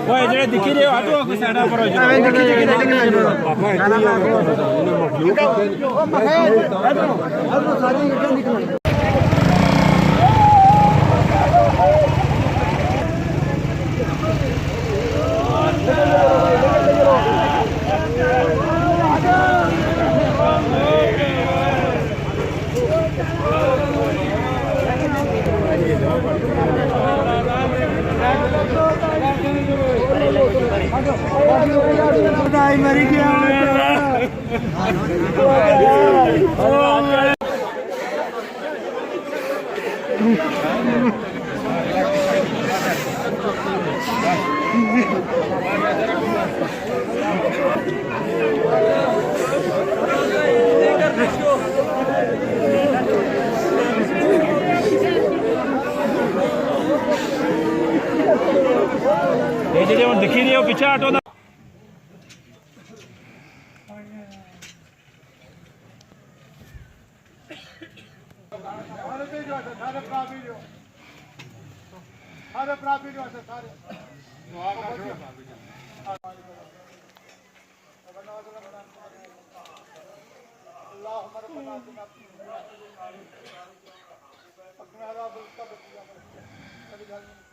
ओए जेड़े दिखी रहे हो हटो कोई साइड पर हो जाओ मरी गया दिखी रही हो पीछे ऑटो का सारे प्राप्त सारे अल्लाह